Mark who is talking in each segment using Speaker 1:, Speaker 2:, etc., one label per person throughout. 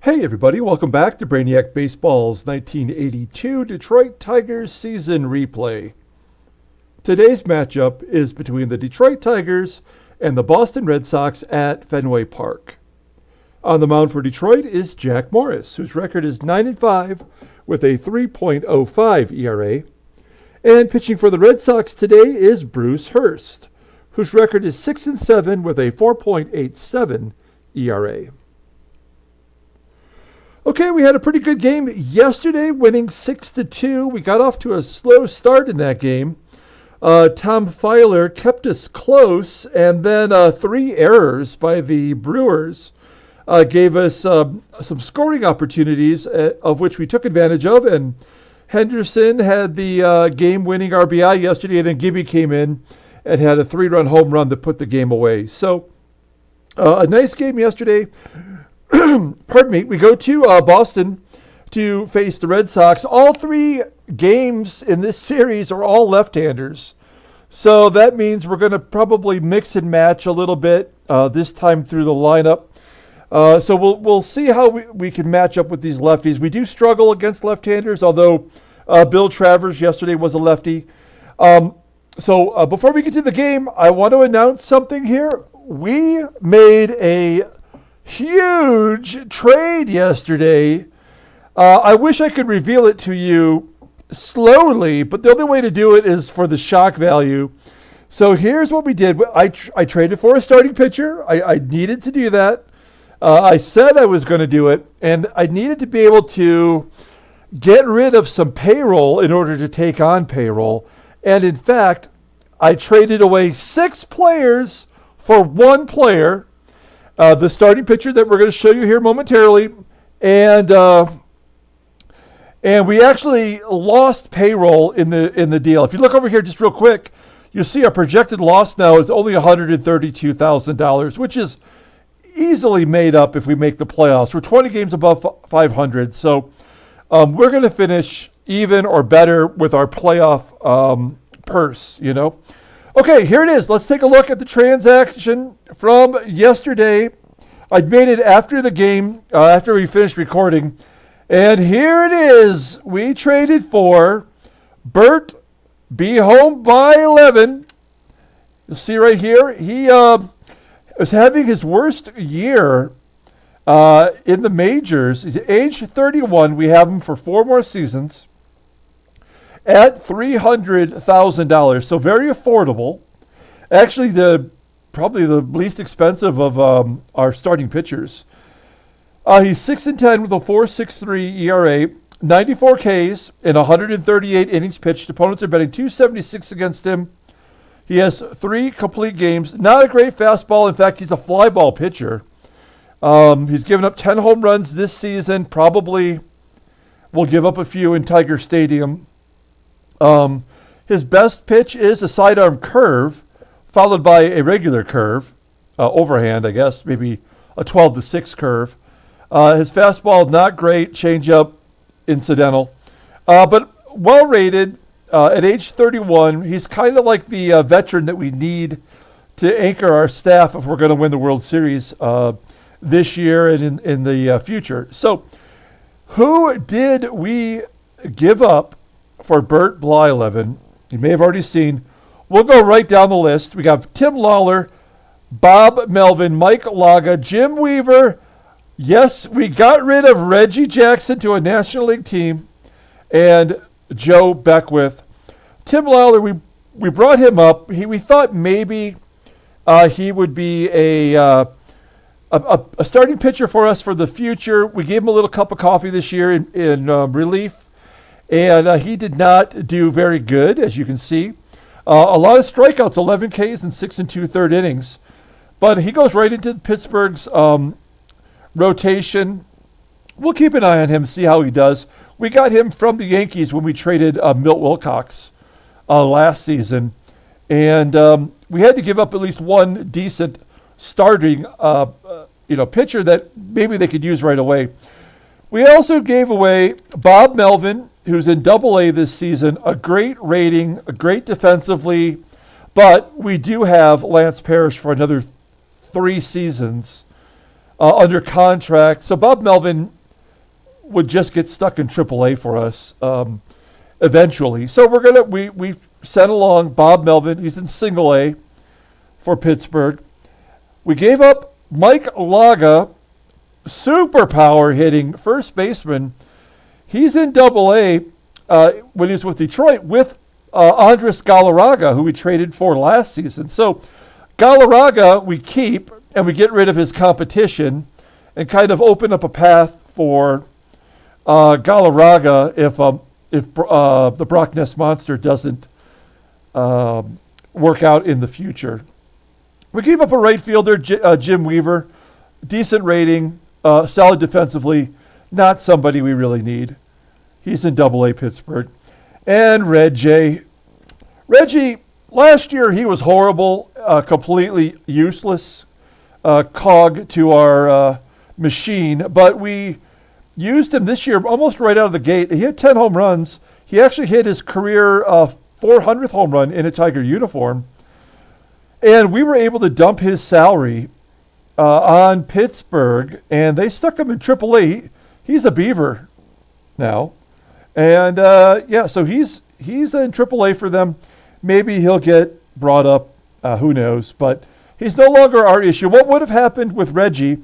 Speaker 1: Hey everybody, welcome back to Brainiac Baseball's 1982 Detroit Tigers season replay. Today's matchup is between the Detroit Tigers and the Boston Red Sox at Fenway Park. On the mound for Detroit is Jack Morris, whose record is 9-5 with a 3.05 ERA. And pitching for the Red Sox today is Bruce Hurst, whose record is 6-7 with a 4.87 ERA. Okay, we had a pretty good game yesterday, winning 6-2. We got off to a slow start in that game. Tom Filer kept us close, and then 3 errors by the Brewers gave us some scoring opportunities, of which we took advantage of. And Henderson had the game-winning RBI yesterday, and then Gibby came in and had a 3-run home run that put the game away. So a nice game yesterday. Pardon me. We go to Boston to face the Red Sox. All 3 games in this series are all left-handers. So that means we're going to probably mix and match a little bit this time through the lineup. So we'll see how we can match up with these lefties. We do struggle against left-handers, although Bill Travers yesterday was a lefty. So before we get to the game, I want to announce something here. We made a huge trade yesterday. I wish I could reveal it to you slowly, but the only way to do it is for the shock value. So here's what we did. I traded for a starting pitcher. I needed to do that. I said I was going to do it, and I needed to be able to get rid of some payroll in order to take on payroll. And in fact, I traded away 6 players for 1 player. The starting pitcher that we're going to show you here momentarily, and we actually lost payroll in the deal. If you look over here just real quick, you'll see our projected loss now is only $132,000, which is easily made up if we make the playoffs. We're 20 games above 500, so we're going to finish even or better with our playoff purse, you know. Okay, here it is. Let's take a look at the transaction from yesterday. I made it after the game, after we finished recording. And here it is. We traded for Bert, be home by 11. You'll see right here. He was having his worst year in the majors. He's age 31. We have him for 4 more seasons at $300,000, so very affordable. Actually, probably the least expensive of our starting pitchers. He's 6-10 with a 4.63 ERA, 94 Ks in 138 innings pitched. Opponents are betting $276 against him. He has 3 complete games. Not a great fastball. In fact, he's a fly ball pitcher. He's given up 10 home runs this season. Probably will give up a few in Tiger Stadium. His best pitch is a sidearm curve, followed by a regular curve, overhand, I guess, maybe a 12-6 curve. His fastball, not great, changeup, incidental, but well rated. At age 31, he's kind of like the veteran that we need to anchor our staff if we're going to win the World Series this year and in the future. So, who did we give up for Bert Blyleven? You may have already seen. We'll go right down the list. We got Tim Lawler, Bob Melvin, Mike Laga, Jim Weaver. Yes, we got rid of Reggie Jackson to a National League team, and Joe Beckwith. Tim Lawler, we brought him up. We thought maybe he would be a starting pitcher for us for the future. We gave him a little cup of coffee this year in relief. And he did not do very good, as you can see. A lot of strikeouts, 11 Ks in 6 2/3 innings. But he goes right into Pittsburgh's rotation. We'll keep an eye on him, see how he does. We got him from the Yankees when we traded Milt Wilcox last season. And we had to give up at least one decent starting pitcher that maybe they could use right away. We also gave away Bob Melvin, who's in Double-A this season, a great rating, a great defensively, but we do have Lance Parrish for another 3 seasons under contract. So Bob Melvin would just get stuck in AAA for us eventually. So we sent along Bob Melvin. He's in Single A for Pittsburgh. We gave up Mike Laga, superpower hitting first baseman. He's in Double A when he was with Detroit with Andres Galarraga, who we traded for last season. So Galarraga we keep, and we get rid of his competition and kind of open up a path for Galarraga if the Brock Ness Monster doesn't work out in the future. We gave up a right fielder, Jim Weaver, decent rating, solid defensively, not somebody we really need. He's in Double A Pittsburgh. And Reggie, last year he was horrible, completely useless cog to our machine, but we used him this year almost right out of the gate. He had 10 home runs. He actually hit his career 400th home run in a Tiger uniform. And we were able to dump his salary on Pittsburgh, and they stuck him in AAA. He's a Beaver now. And, so he's in AAA for them. Maybe he'll get brought up, who knows. But he's no longer our issue. What would have happened with Reggie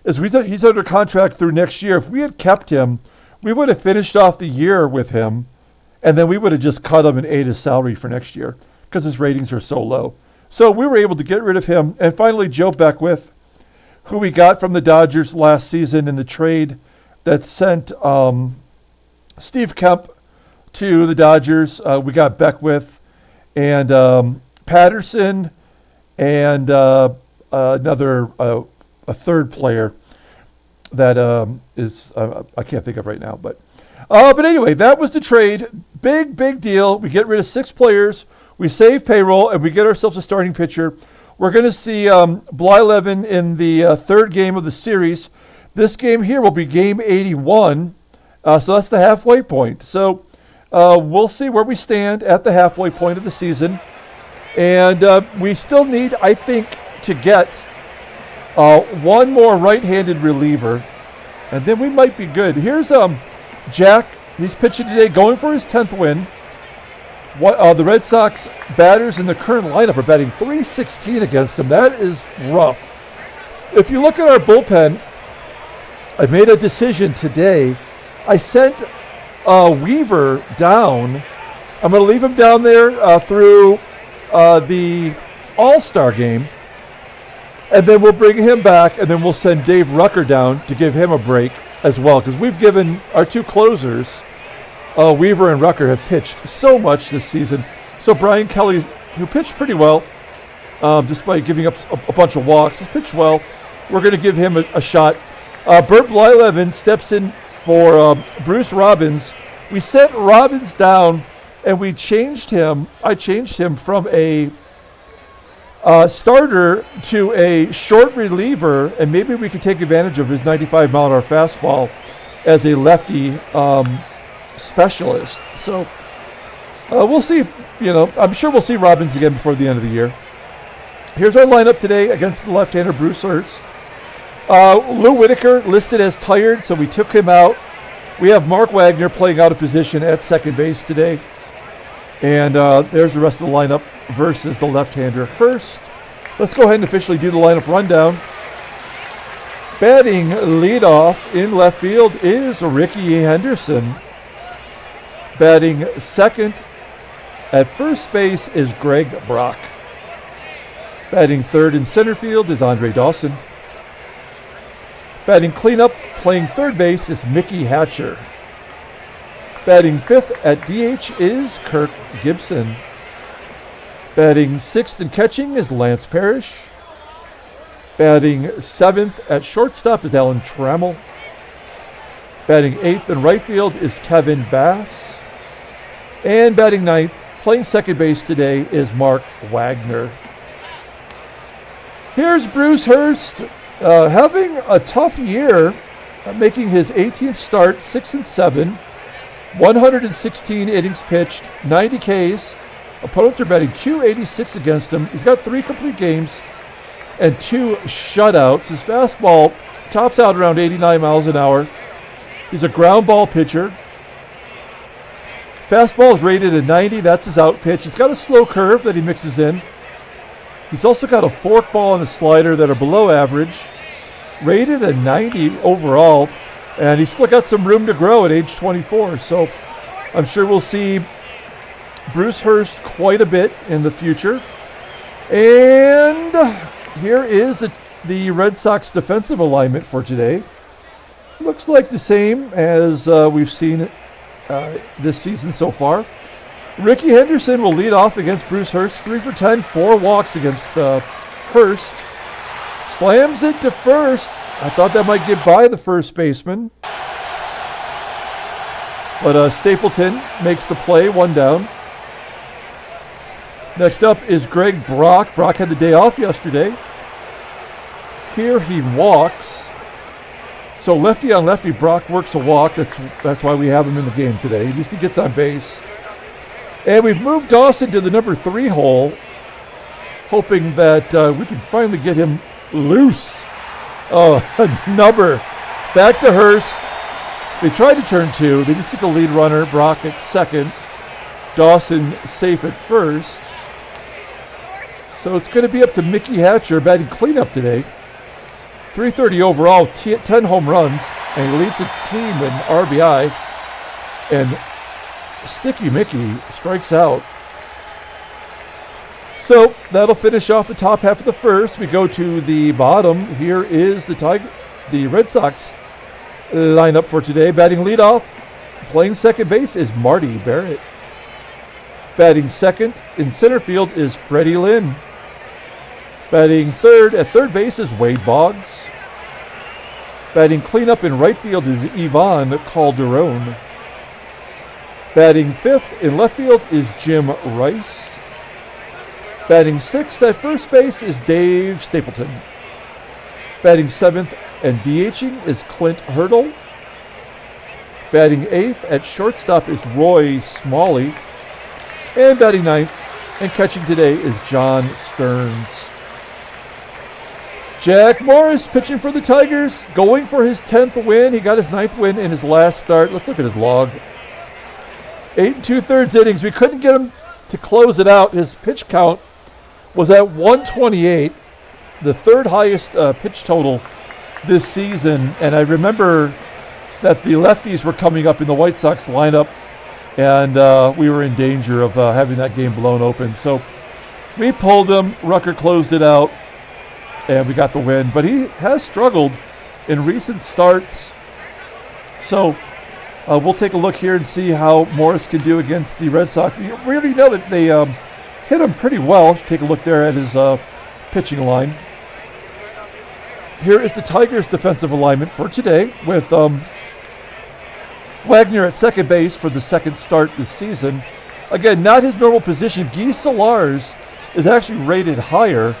Speaker 1: is he's under contract through next year. If we had kept him, we would have finished off the year with him, and then we would have just cut him and ate his salary for next year because his ratings are so low. So we were able to get rid of him. And finally, Joe Beckwith, who we got from the Dodgers last season in the trade that sent Steve Kemp to the Dodgers. We got Beckwith and Patterson and another a third player that is I can't think of right now. But anyway, that was the trade. Big deal. We get rid of 6 players. We save payroll, and we get ourselves a starting pitcher. We're going to see Blyleven in the third game of the series. This game here will be game 81, so that's the halfway point. So we'll see where we stand at the halfway point of the season. And we still need, I think, to get one more right-handed reliever, and then we might be good. Here's Jack. He's pitching today, going for his 10th win. The Red Sox batters in the current lineup are batting .316 against him. That is rough. If you look at our bullpen, I made a decision today. I sent Weaver down. I'm going to leave him down there through the All-Star game, and then we'll bring him back, and then we'll send Dave Rucker down to give him a break as well, because we've given our 2 closers, Weaver and Rucker, have pitched so much this season. So Brian Kelly, who pitched pretty well, despite giving up a bunch of walks, has pitched well. We're going to give him a shot. Bert Blyleven steps in for Bruce Robbins. We sent Robbins down, and we changed him. I changed him from a starter to a short reliever, and maybe we could take advantage of his 95-mile-an-hour fastball as a lefty specialist. So we'll see if, I'm sure we'll see Robbins again before the end of the year. Here's our lineup today against the left-hander Bruce Hurst. Lou Whitaker listed as tired, so we took him out. We have Mark Wagner playing out of position at second base today. And there's the rest of the lineup versus the left-hander Hurst. Let's go ahead and officially do the lineup rundown. Batting leadoff in left field is Rickey Henderson. Batting second at first base is Greg Brock. Batting third in center field is Andre Dawson. Batting cleanup, playing third base, is Mickey Hatcher. Batting fifth at DH is Kirk Gibson. Batting sixth and catching is Lance Parrish. Batting seventh at shortstop is Alan Trammell. Batting eighth in right field is Kevin Bass. And batting ninth, playing second base today, is Mark Wagner. Here's Bruce Hurst, having a tough year, making his 18th start, 6-7, 116 innings pitched, 90 Ks. Opponents are batting .286 against him. He's got 3 complete games and 2 shutouts. His fastball tops out around 89 miles an hour. He's a ground ball pitcher. Fastball is rated at 90. That's his out pitch. He's got a slow curve that he mixes in. He's also got a forkball and a slider that are below average. Rated at 90 overall. And he's still got some room to grow at age 24. So I'm sure we'll see Bruce Hurst quite a bit in the future. And here is the Red Sox defensive alignment for today. Looks like the same as we've seen this season so far. Rickey Henderson will lead off against Bruce Hurst. 3 for 10, 4 walks against Hurst. Slams it to first. I thought that might get by the first baseman. But Stapleton makes the play, 1 down. Next up is Greg Brock. Brock had the day off yesterday. Here he walks. So lefty on lefty, Brock works a walk. That's why we have him in the game today. At least he gets on base. And we've moved Dawson to the number 3 hole, hoping that we can finally get him loose. Oh, a number. Back to Hurst. They tried to turn 2. They just get the lead runner, Brock at second. Dawson safe at first. So it's going to be up to Mickey Hatcher batting cleanup today. 330 overall, 10 home runs, and he leads the team in RBI. And Sticky Mickey strikes out. So that'll finish off the top half of the first. We go to the bottom. Here is the Red Sox lineup for today. Batting leadoff, playing second base is Marty Barrett. Batting second in center field is Freddie Lin. Batting third at third base is Wade Boggs. Batting cleanup in right field is Ivan Calderon. Batting fifth in left field is Jim Rice. Batting sixth at first base is Dave Stapleton. Batting seventh and DHing is Clint Hurdle. Batting eighth at shortstop is Roy Smalley. And batting ninth and catching today is John Stearns. Jack Morris pitching for the Tigers, going for his 10th win. He got his 9th win in his last start. Let's look at his log. 8 2/3 innings. We couldn't get him to close it out. His pitch count was at 128, the third highest pitch total this season. And I remember that the lefties were coming up in the White Sox lineup, and we were in danger of having that game blown open. So we pulled him. Rucker closed it out, and we got the win. But he has struggled in recent starts. So we'll take a look here and see how Morris can do against the Red Sox. We already know that they hit him pretty well. Take a look there at his pitching line. Here is the Tigers' defensive alignment for today with Wagner at second base for the second start this season. Again, not his normal position. Guy Solars is actually rated higher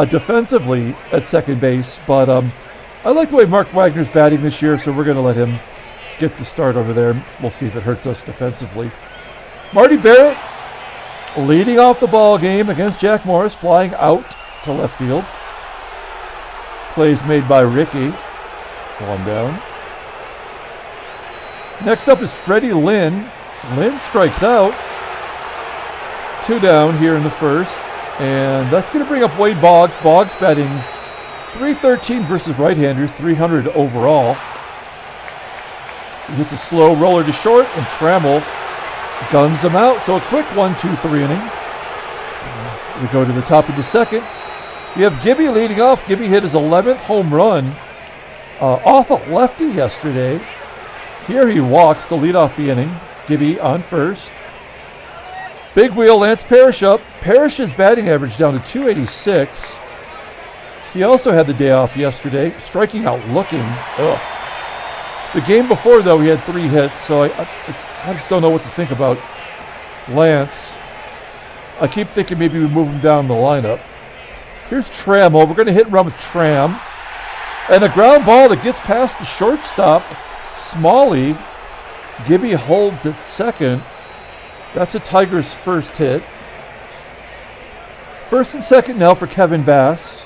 Speaker 1: defensively at second base, but I like the way Mark Wagner's batting this year, so we're going to let him get the start over there. We'll see if it hurts us defensively. Marty Barrett leading off the ball game against Jack Morris, flying out to left field. Plays made by Rickey. 1 down. Next up is Freddie Lin. Lin strikes out. 2 down here in the first. And that's going to bring up Wade Boggs. Boggs batting .313 versus right-handers, 300 overall. He hits a slow roller to short, and Trammell guns him out. So a quick 1-2-3 inning. We go to the top of the second. We have Gibby leading off. Gibby hit his 11th home run off a lefty yesterday. Here he walks to lead off the inning. Gibby on first. Big wheel, Lance Parrish up. Parrish's batting average down to .286. He also had the day off yesterday, striking out looking. Ugh. The game before, though, he had 3 hits, so I just don't know what to think about Lance. I keep thinking maybe we move him down the lineup. Here's Trammell. We're going to hit and run with Tram. And a ground ball that gets past the shortstop, Smalley. Gibby holds at second. That's a Tigers' first hit. First and second now for Kevin Bass.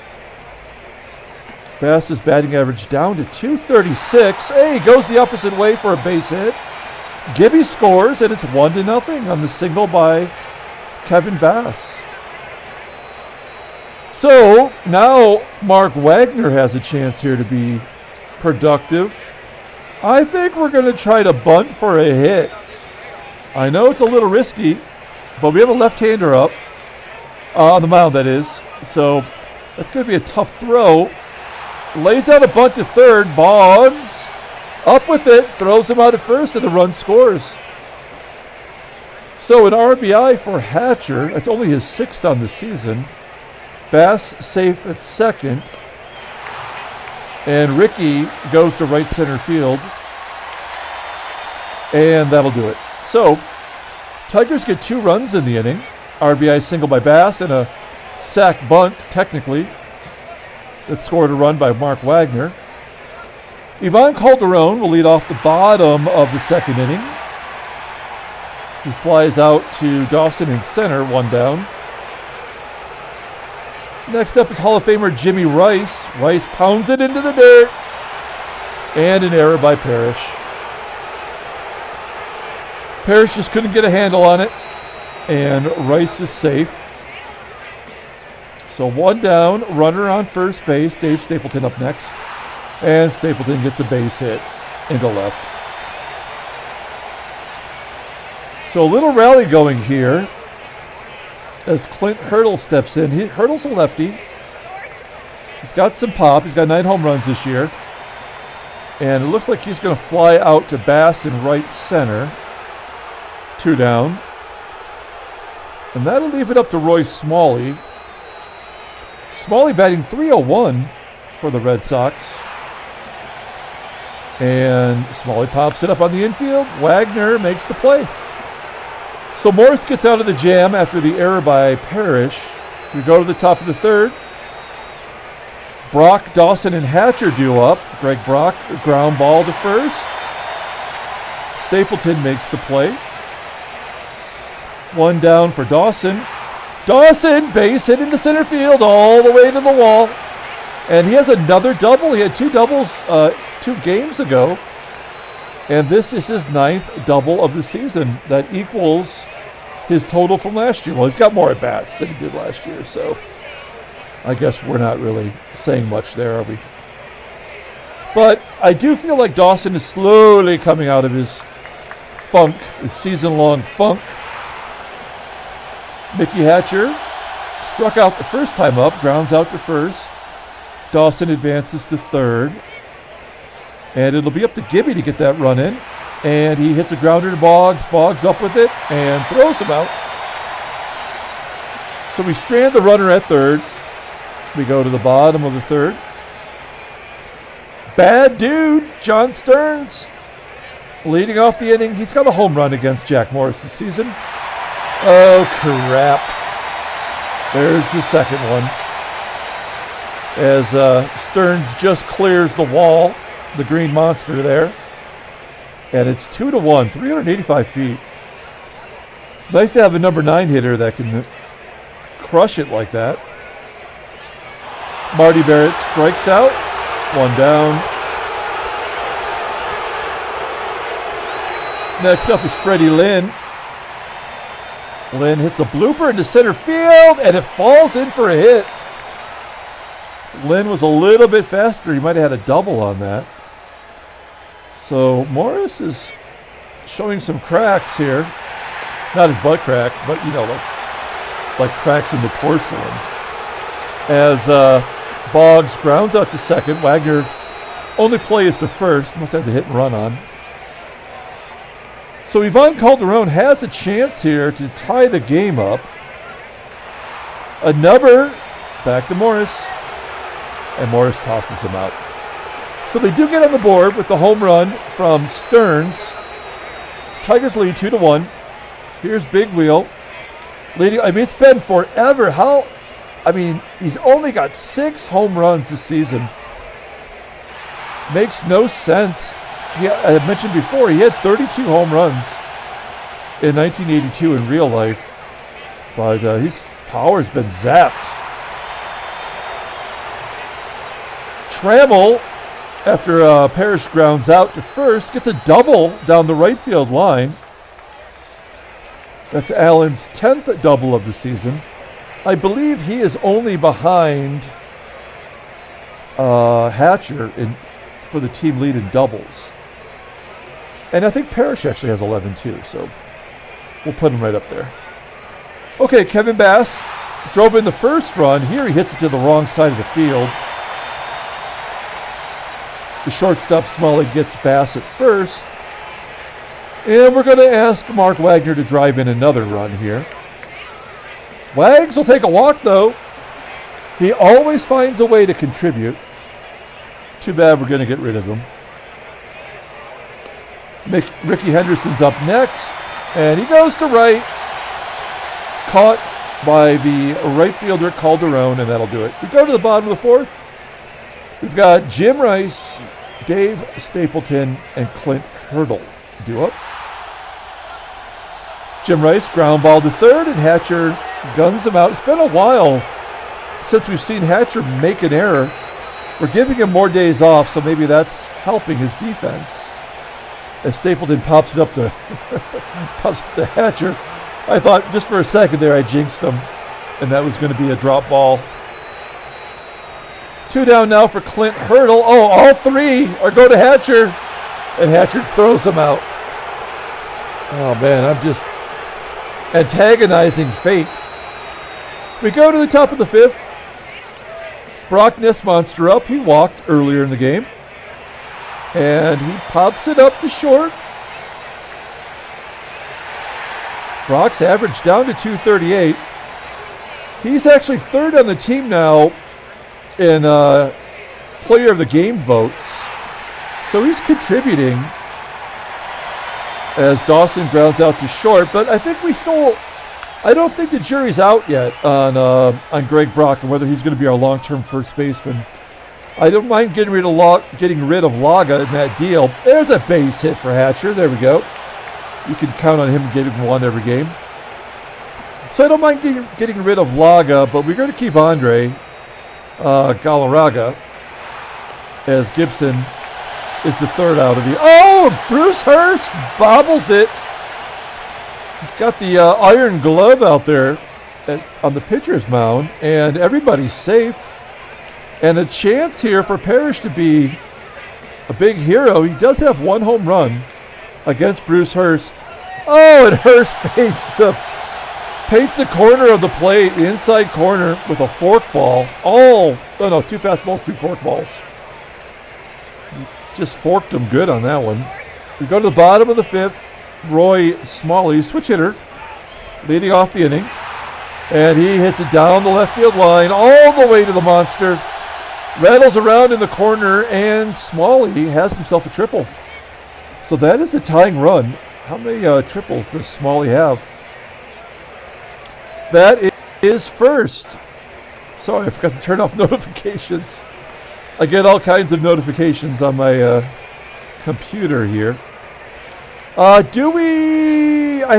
Speaker 1: Bass's batting average down to 236. Hey, goes the opposite way for a base hit. Gibby scores, and it's 1-0 on the single by Kevin Bass. So now Mark Wagner has a chance here to be productive. I think we're going to try to bunt for a hit. I know it's a little risky, but we have a left-hander up on the mound, that is. So that's going to be a tough throw. Lays out a bunt to third. Boggs up with it, throws him out at first, and the run scores. So an RBI for Hatcher. That's only his 6th on the season. Bass safe at second. And Rickey goes to right center field. And that'll do it. So Tigers get 2 runs in the inning. RBI single by Bass and a sac bunt, technically, that scored a run by Mark Wagner. Ivan Calderon will lead off the bottom of the second inning. He flies out to Dawson in center, 1 down. Next up is Hall of Famer Jimmy Rice. Rice pounds it into the dirt. And an error by Parrish. Parrish just couldn't get a handle on it. And Rice is safe. So 1 down, runner on first base. Dave Stapleton up next. And Stapleton gets a base hit into left. So a little rally going here as Clint Hurdle steps in. Hurdle's a lefty. He's got some pop. He's got 9 home runs this year. And it looks like he's going to fly out to Bass in right center. 2 down. And that'll leave it up to Roy Smalley. Smalley batting .301 for the Red Sox. And Smalley pops it up on the infield. Wagner makes the play. So Morris gets out of the jam after the error by Parrish. We go to the top of the third. Brock, Dawson, and Hatcher due up. Greg Brock, ground ball to first. Stapleton makes the play. 1 down for Dawson. Dawson, base hit into center field all the way to the wall. And he has another double. He had 2 doubles 2 games ago. And this is his 9th double of the season. That equals his total from last year. Well, he's got more at-bats than he did last year. So I guess we're not really saying much there, are we? But I do feel like Dawson is slowly coming out of his funk, his season-long funk. Mickey Hatcher struck out the first time up, grounds out to first. Dawson advances to third. And it'll be up to Gibby to get that run in. And he hits a grounder to Boggs. Boggs up with it and throws him out. So we strand the runner at third. We go to the bottom of the third. Bad dude, John Stearns, leading off the inning. He's got a home run against Jack Morris this season. Oh, crap. There's the second one. As Stearns just clears the wall, the green monster there. And it's 2-1, 385 feet. It's nice to have a number 9 hitter that can crush it like that. Marty Barrett strikes out. 1 down. Next up is Freddie Lin. Lin hits a blooper into center field, and it falls in for a hit. If Lin was a little bit faster, he might have had a double on that. So Morris is showing some cracks here. Not his butt crack, but, you know, like cracks in the porcelain. As Boggs grounds out to second. Wagner only play is to first. Must have the hit and run on. So Ivan Calderon has a chance here to tie the game up. A nubber back to Morris. And Morris tosses him out. So they do get on the board with the home run from Stearns. Tigers lead 2-1. Here's Big Wheel leading. I mean, it's been forever. He's only got 6 home runs this season. Makes no sense. I mentioned before, he had 32 home runs in 1982 in real life. But his power's been zapped. Trammell, after Parrish grounds out to first, gets a double down the right field line. That's Allen's 10th double of the season. I believe he is only behind Hatcher for the team lead in doubles. And I think Parrish actually has 11 too, so we'll put him right up there. Okay, Kevin Bass drove in the first run. Here he hits it to the wrong side of the field. The shortstop Smalley gets Bass at first. And we're going to ask Mark Wagner to drive in another run here. Wags will take a walk, though. He always finds a way to contribute. Too bad we're going to get rid of him. Rickey Henderson's up next. And he goes to right. Caught by the right fielder, Calderon, and that'll do it. We go to the bottom of the fourth. We've got Jim Rice, Dave Stapleton, and Clint Hurdle due up. Jim Rice ground ball to third, and Hatcher guns him out. It's been a while since we've seen Hatcher make an error. We're giving him more days off, so maybe that's helping his defense. As Stapleton pops it up to Hatcher. I thought just for a second there I jinxed him, and that was going to be a drop ball. 2 down now for Clint Hurdle. Oh, all three are going to Hatcher, and Hatcher throws him out. Oh, man, I'm just antagonizing fate. We go to the top of the fifth. Brock Nessmonster up. He walked earlier in the game. And he pops it up to short. Brock's average down to 238. He's actually third on the team now in player of the game votes. So he's contributing as Dawson grounds out to short. But I think I don't think the jury's out yet on Greg Brock and whether he's going to be our long-term first baseman. I don't mind getting rid of Laga in that deal. There's a base hit for Hatcher. There we go. You can count on him getting one every game. So I don't mind getting rid of Laga, but we're going to keep Andre Galarraga as Gibson is the third out of the... Oh, Bruce Hurst bobbles it. He's got the iron glove out there on the pitcher's mound, and everybody's safe. And a chance here for Parrish to be a big hero. He does have one home run against Bruce Hurst. Oh, and Hurst paints the corner of the plate, the inside corner, with a fork ball. Oh, no, 2 fastballs, 2 fork balls. He just forked him good on that one. We go to the bottom of the fifth. Roy Smalley, switch hitter, leading off the inning. And he hits it down the left field line all the way to the monster. Rattles around in the corner, and Smalley has himself a triple. So that is a tying run. How many triples does Smalley have? That is first. Sorry, I forgot to turn off notifications. I get all kinds of notifications on my computer here. I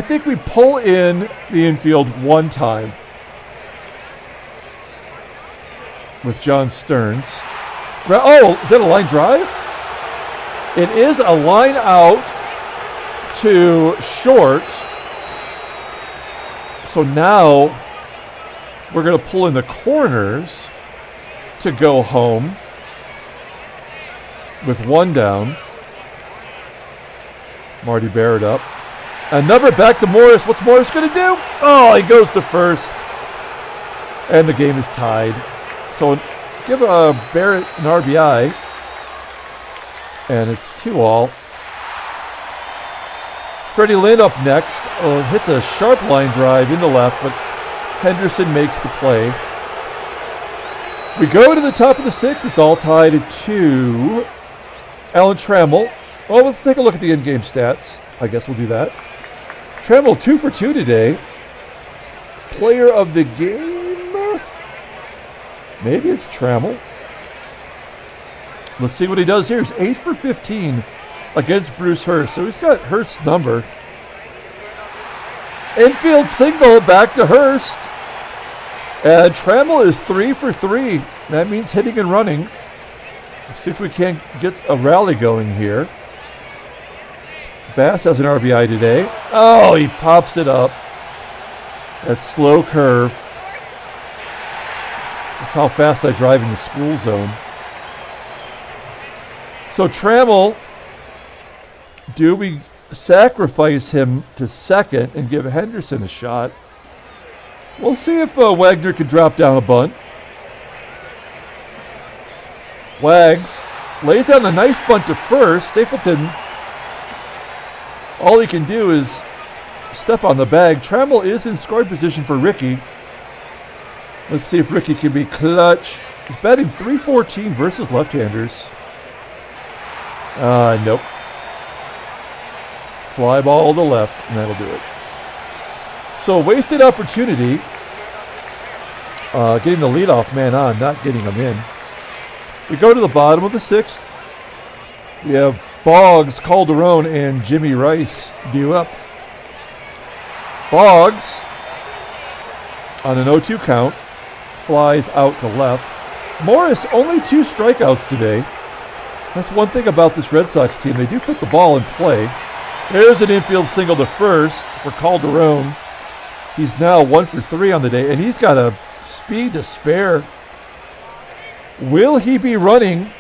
Speaker 1: think we pull in the infield one time with John Stearns. Oh, is that a line drive? It is a line out to short. So now we're going to pull in the corners to go home with one down. Marty Barrett up. And number back to Morris. What's Morris going to do? Oh, he goes to first. And the game is tied. So give Barrett an RBI. And it's 2-all. Freddie Lin up next. Hits a sharp line drive into left, but Henderson makes the play. We go to the top of the sixth. It's all tied at 2. Alan Trammell. Well, let's take a look at the in-game stats. I guess we'll do that. Trammell 2 for 2 today. Player of the game? Maybe it's Trammell. Let's see what he does here. He's 8 for 15 against Bruce Hurst. So he's got Hurst's number. Infield single back to Hurst. And Trammell is 3 for 3. That means hitting and running. Let's see if we can't get a rally going here. Bass has an RBI today. Oh, he pops it up. That slow curve. That's how fast I drive in the school zone. So Trammell, do we sacrifice him to second and give Henderson a shot? We'll see if Wagner can drop down a bunt. Wags lays down a nice bunt to first. Stapleton, all he can do is step on the bag. Trammell is in scoring position for Rickey. Let's see if Rickey can be clutch. He's batting .314 versus left-handers. Nope. Fly ball to left, and that'll do it. So wasted opportunity. Getting the leadoff man on, not getting him in. We go to the bottom of the sixth. We have Boggs, Calderon, and Jimmy Rice due up. Boggs, on an 0-2 count, flies out to left. Morris, only 2 strikeouts today. That's one thing about this Red Sox team. They do put the ball in play. There's an infield single to first for Calderon. He's now 1 for 3 on the day, and he's got a speed to spare. Will he be running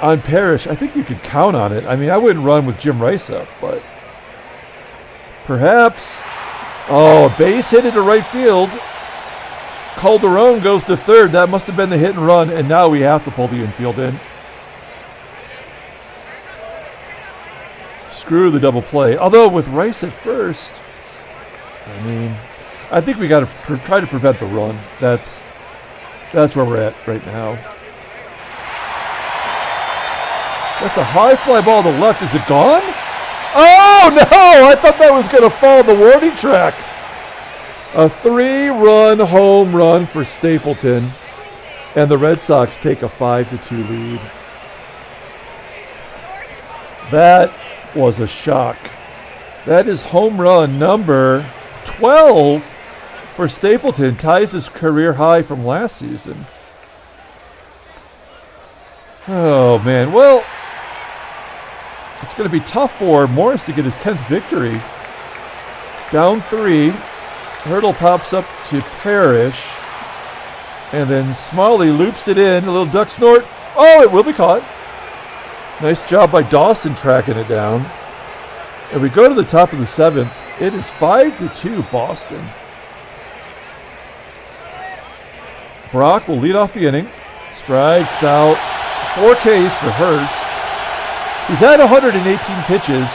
Speaker 1: on Parrish? I think you could count on it. I mean, I wouldn't run with Jim Rice up, but perhaps. Oh, a base hit into right field. Calderon goes to third. That must have been the hit and run, and now we have to pull the infield in. Screw the double play. Although with Rice at first, I mean, I think we got to try to prevent the run. That's where we're at right now. That's a high fly ball to left. Is it gone? Oh, no! I thought that was going to fall on the warning track. A 3-run home run for Stapleton. And the Red Sox take a 5-2 lead. That was a shock. That is home run number 12 for Stapleton. Ties his career high from last season. Oh, man. Well, it's going to be tough for Morris to get his 10th victory. Down 3. Hurdle pops up to Parrish. And then Smalley loops it in. A little duck snort. Oh, it will be caught. Nice job by Dawson tracking it down. And we go to the top of the 7th. It is 5-2 Boston. Brock will lead off the inning. Strikes out. 4 Ks for Hurst. He's had 118 pitches.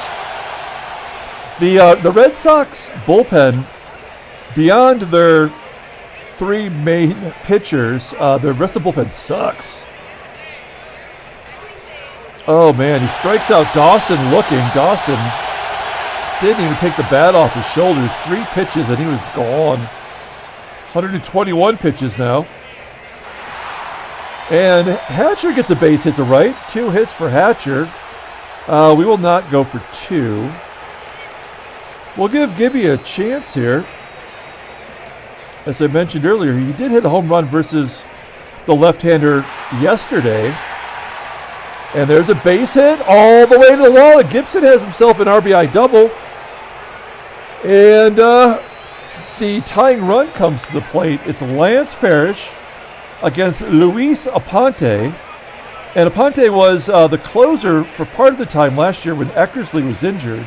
Speaker 1: The Red Sox bullpen, beyond their 3 main pitchers, the rest of the bullpen sucks. Oh, man, he strikes out Dawson looking. Dawson didn't even take the bat off his shoulders. 3 pitches and he was gone. 121 pitches now. And Hatcher gets a base hit to right. 2 hits for Hatcher. We will not go for 2. We'll give Gibby a chance here. As I mentioned earlier, he did hit a home run versus the left-hander yesterday. And there's a base hit all the way to the wall. And Gibson has himself an RBI double. And the tying run comes to the plate. It's Lance Parrish against Luis Aponte. And Aponte was the closer for part of the time last year when Eckersley was injured.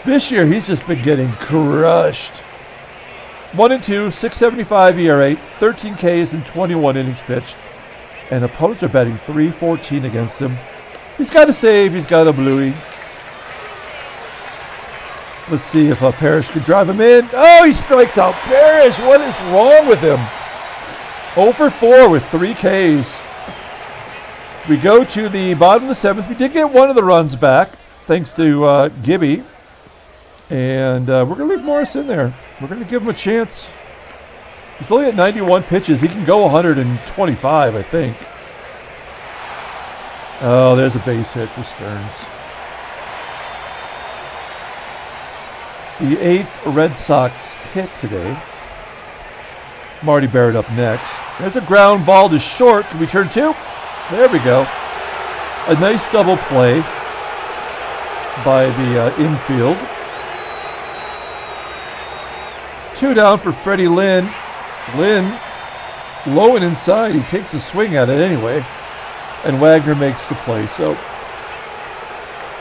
Speaker 1: This year, he's just been getting crushed. 1-2, 6.75 ERA, 13 Ks in 21 innings pitched. And opponents are batting .314 against him. He's got a save. He's got a bluey. Let's see if Parrish can drive him in. Oh, he strikes out Parrish. What is wrong with him? 0 for 4 with 3 Ks. We go to the bottom of the 7th. We did get one of the runs back, thanks to Gibby. And we're going to leave Morris in there. We're going to give him a chance. He's only at 91 pitches. He can go 125, I think. Oh, there's a base hit for Stearns. The 8th Red Sox hit today. Marty Barrett up next. There's a ground ball to short. Can we turn 2? There we go. A nice double play by the infield. 2 down for Freddie Lin. Lin low and inside. He takes a swing at it anyway. And Wagner makes the play. So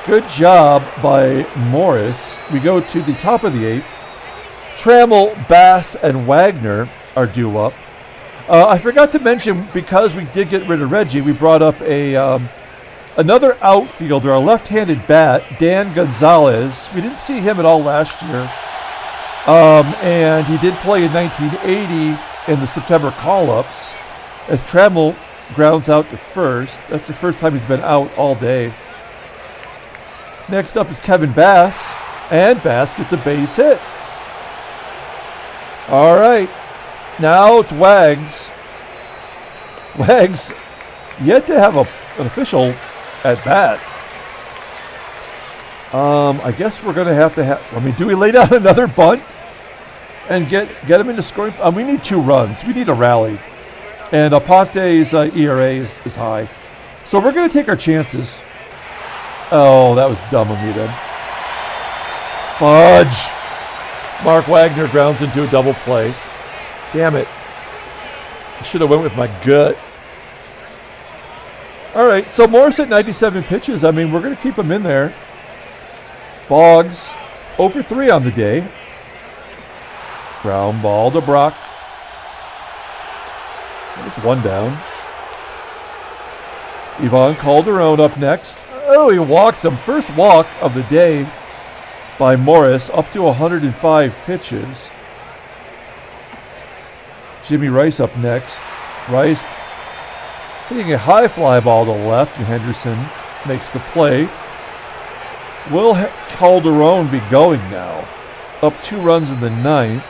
Speaker 1: good job by Morris. We go to the top of the 8th. Trammell, Bass, and Wagner are due up. I forgot to mention, because we did get rid of Reggie, we brought up another outfielder, a left-handed bat, Dan Gonzalez. We didn't see him at all last year. And he did play in 1980 in the September call-ups as Trammell grounds out to first. That's the first time he's been out all day. Next up is Kevin Bass, and Bass gets a base hit. All right, now it's Wags. Wags yet to have an official at bat. I guess we're going to have, do we lay down another bunt and get him into scoring? We need 2 runs. We need a rally. And Aponte's ERA is high. So we're going to take our chances. Oh, that was dumb of me then. Fudge. Mark Wagner grounds into a double play. Damn it. I should have went with my gut. All right, so Morris at 97 pitches. We're going to keep him in there. Boggs, 0 for 3 on the day. Ground ball to Brock. There's 1 down. Ivan Calderon up next. Oh, he walks him. First walk of the day by Morris, up to 105 pitches. Jimmy Rice up next. Rice hitting a high fly ball to the left, and Henderson makes the play. Will Calderon be going now? Up 2 runs in the 9th.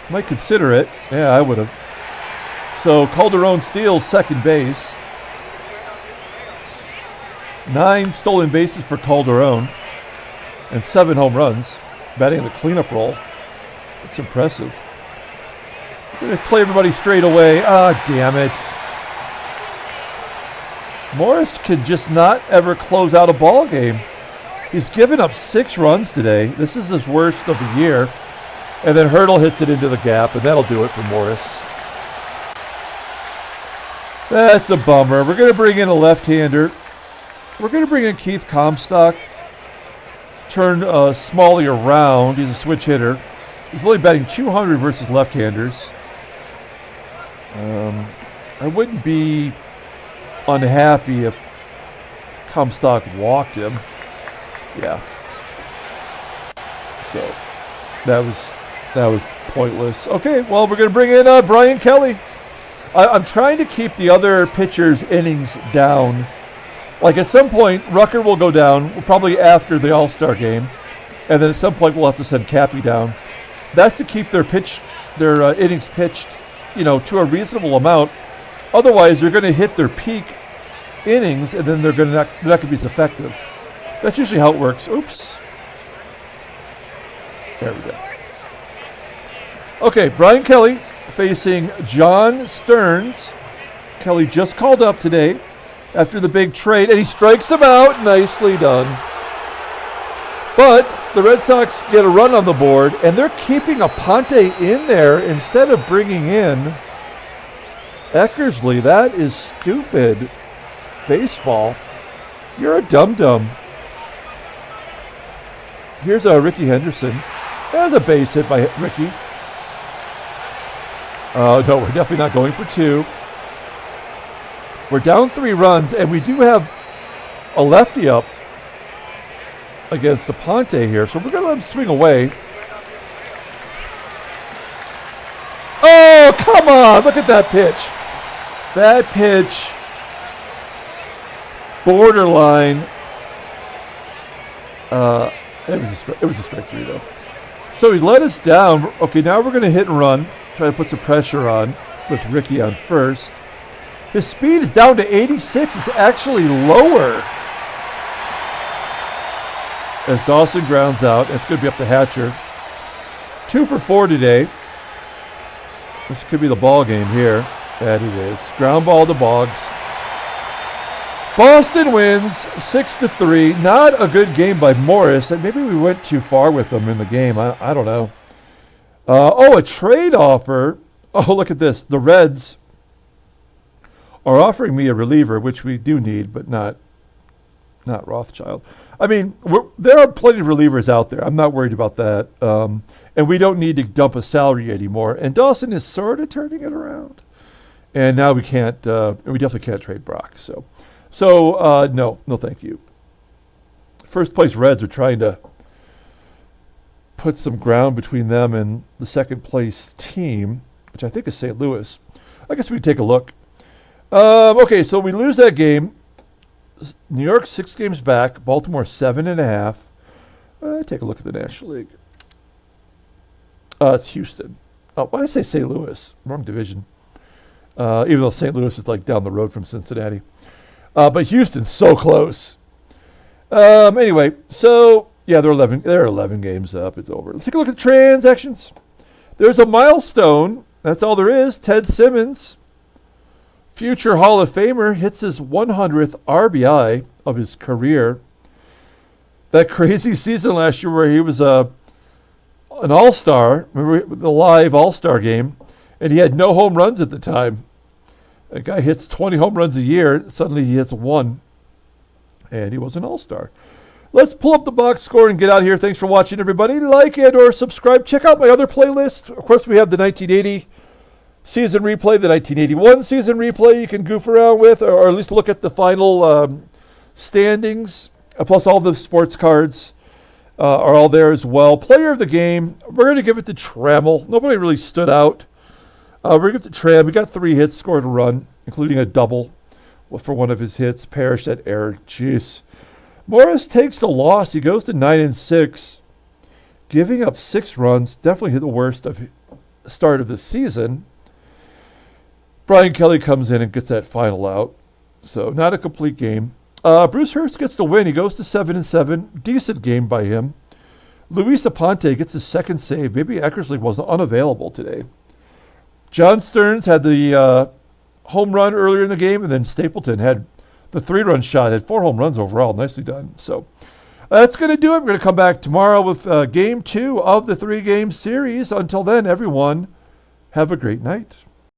Speaker 1: Might consider it. Yeah, I would have. So Calderon steals second base. 9 stolen bases for Calderon and 7 home runs, batting in the cleanup role. That's impressive. We're going to play everybody straight away. Ah, damn it. Morris could just not ever close out a ball game. He's given up 6 runs today. This is his worst of the year. And then Hurdle hits it into the gap, and that'll do it for Morris. That's a bummer. We're going to bring in a left-hander. We're going to bring in Keith Comstock. Turn Smalley around. He's a switch hitter. He's only batting 200 versus left-handers. I wouldn't be unhappy if Comstock walked him. Yeah. So that was pointless. Okay, well, we're going to bring in Brian Kelly. I'm trying to keep the other pitchers' innings down. Like at some point, Rucker will go down, probably after the All-Star game, and then at some point we'll have to send Cappy down. That's to keep their innings pitched, to a reasonable amount. Otherwise, they're going to hit their peak innings, and then they're not going to be as effective. That's usually how it works. Oops. There we go. Okay, Brian Kelly facing John Stearns. Kelly just called up today after the big trade, and he strikes him out. Nicely done. But the Red Sox get a run on the board, and they're keeping Aponte in there instead of bringing in Eckersley. That is stupid baseball. You're a dum-dum. Here's Rickey Henderson. There's a base hit by Rickey. No, we're definitely not going for 2. We're down 3 runs, and we do have a lefty up against Aponte here, so we're going to let him swing away. Oh, come on! Look at that pitch. That pitch, borderline. It was a strike 3, though. So he let us down. Okay, now we're going to hit and run. Try to put some pressure on with Rickey on first. His speed is down to 86. It's actually lower. As Dawson grounds out, it's going to be up to Hatcher. 2 for 4 today. This could be the ball game here. That it is. Ground ball to Boggs. Boston wins 6-3. Not a good game by Morris. And maybe we went too far with them in the game. I don't know. A trade offer. Oh, look at this. The Reds are offering me a reliever, which we do need, but not Rothschild. I mean, there are plenty of relievers out there. I'm not worried about that. And we don't need to dump a salary anymore. And Dawson is sort of turning it around. And now we can't. We definitely can't trade Brock. So no, thank you. First place Reds are trying to put some ground between them and the second place team, which I think is St. Louis. I guess we could take a look. Okay, so we lose that game. New York 6 games back. Baltimore 7.5. Take a look at the National League. It's Houston. Oh, why did I say St. Louis? Wrong division. Even though St. Louis is like down the road from Cincinnati. But Houston's so close. Anyway, so yeah, they're 11 games up. It's over. Let's take a look at the transactions. There's a milestone. That's all there is. Ted Simmons, future Hall of Famer, hits his 100th RBI of his career. That crazy season last year where he was an all-star. Remember the live all-star game? And he had no home runs at the time. A guy hits 20 home runs a year. Suddenly he hits one. And he was an all-star. Let's pull up the box score and get out of here. Thanks for watching, everybody. Like and or subscribe. Check out my other playlist. Of course, we have the 1980 season replay, the 1981 season replay you can goof around with, or at least look at the final standings. Plus all the sports cards are all there as well. Player of the game, we're going to give it to Trammell. Nobody really stood out. We're going to give it to Tram. We got 3 hits, scored a run, including a double for one of his hits. Parrish, that error. Jeez. Morris takes the loss. He goes to 9-6, giving up 6 runs. Definitely hit the worst of the start of the season. Brian Kelly comes in and gets that final out. So not a complete game. Bruce Hurst gets the win. He goes to 7-7. Decent game by him. Luis Aponte gets his second save. Maybe Eckersley was unavailable today. John Stearns had the home run earlier in the game, and then Stapleton had the 3-run shot, had 4 home runs overall. Nicely done. So that's going to do it. We're going to come back tomorrow with game 2 of the 3-game series. Until then, everyone, have a great night.